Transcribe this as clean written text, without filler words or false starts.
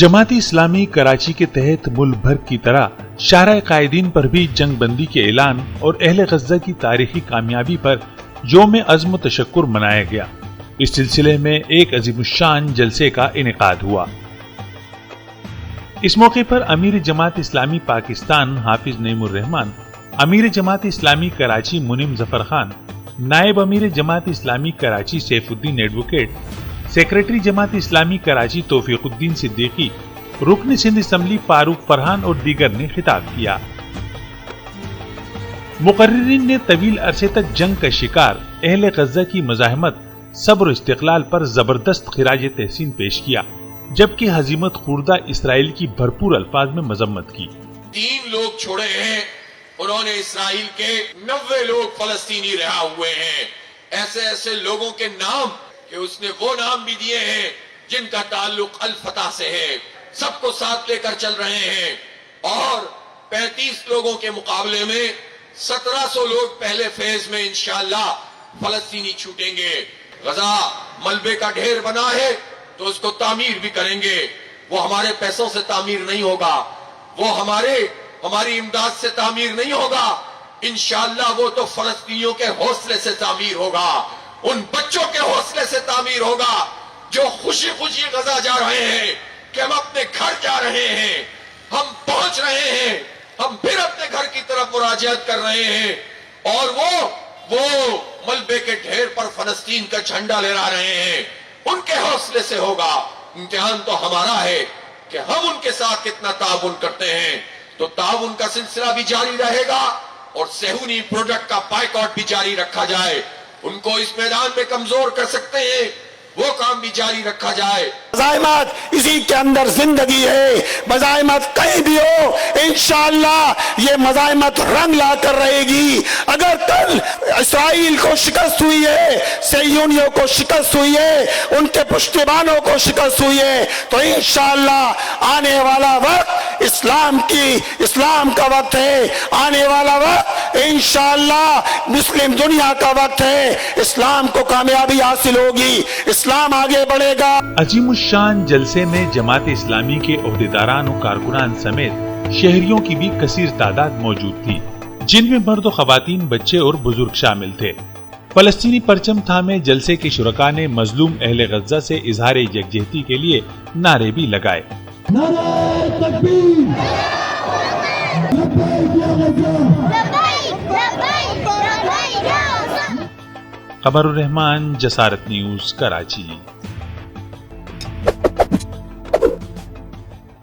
जमात इस्लामी कराची के तहत मुल्क भर की तरह शाहराह कायदीन पर भी जंग बंदी के ऐलान और अहले गज़ा की तारीखी कामयाबी पर यौम अज़्म तशक्कुर मनाया गया। इस सिलसिले में एक अज़ीमुश्शान जलसे का इनेकाद हुआ। इस मौके पर अमीर जमात इस्लामी पाकिस्तान हाफिज नईमुर रहमान, अमीर जमात इस्लामी कराची मुनीम जफर खान, नायब अमीर जमात इस्लामी कराची सैफुद्दीन एडवोकेट, सेक्रेटरी जमात इस्लामी कराची तौफीकुद्दीन सिद्दीकी, रुकन सिंध असम्बली फारूक फरहान और दीगर ने खिताब किया। मुकर्रिरीन ने तवील अरसे तक जंग का शिकार अहले गज़ा की मज़ाहमत, सब्र और इस्तिक़लाल पर जबरदस्त खिराज तहसीन पेश किया, जबकि हजीमत खुर्दा इसराइल की भरपूर अल्फाज में मजम्मत की। 3 लोग छोड़े हैं, उन्होंने इसराइल के 90 लोग फलस्तीनी रहा हुए हैं। ऐसे ऐसे लोगों के नाम कि उसने वो नाम भी दिए हैं जिनका ताल्लुक अल फतह से है, सबको साथ लेकर चल रहे हैं। और 35 लोगों के मुकाबले में 1700 लोग पहले फेज में इंशाअल्लाह फलस्तीनी छूटेंगे। गजा मलबे का ढेर बना है तो उसको तामीर भी करेंगे। वो हमारे पैसों से तामीर नहीं होगा, वो हमारी इमदाद से तामीर नहीं होगा। इंशाअल्लाह वो तो फलस्तीनियों के हौसले से तामीर होगा, उन बच्चों के हौसले से तामीर होगा जो खुशी खुशी गजा जा रहे हैं कि हम अपने घर जा रहे हैं, हम पहुंच रहे हैं, हम फिर अपने घर की तरफ मुराजात कर रहे हैं और वो मलबे के ढेर पर फलस्तीन का झंडा लहरा रहे हैं। उनके हौसले से होगा। इम्तिहान तो हमारा है कि हम उनके साथ कितना ताउन करते हैं। तो ताउन का सिलसिला भी जारी रहेगा और सेहूनी प्रोडक्ट का बायकॉट भी जारी रखा जाए। उनको इस मैदान में कमजोर कर सकते हैं, वो काम भी जारी रखा जाए। मज़ाहिमत इसी के अंदर जिंदगी है। मज़ाहिमत कहीं भी हो, इंशाअल्लाह ये मज़ाहिमत रंग ला कर रहेगी। अगर कल इसराइल को शिकस्त हुई है, सह्यूनियों को शिकस्त हुई है, उनके पुश्तबानों को शिकस्त हुई है, तो इंशाअल्लाह आने वाला वक्त इस्लाम का वक्त है। आने वाला वक्त इंशाअल्लाह मुस्लिम दुनिया का वक्त है। इस्लाम को कामयाबी हासिल होगी, इस्लाम आगे बढ़ेगा। अजीमुश्शान जलसे में जमात इस्लामी के ओहदेदारान और कारकुनान समेत शहरियों की भी कसीर तादाद मौजूद थी, जिनमें मर्द और खवातीन, बच्चे और बुजुर्ग शामिल थे। फलस्तीनी परचम थामे जलसे के शुरका ने मजलूम अहले गज़ा से इजहार यकजहती के लिए नारे भी लगाए। नारे तकबीर, लब्बैक या गज़ा। क़मरुर रहमान, जसारत न्यूज़, कराची।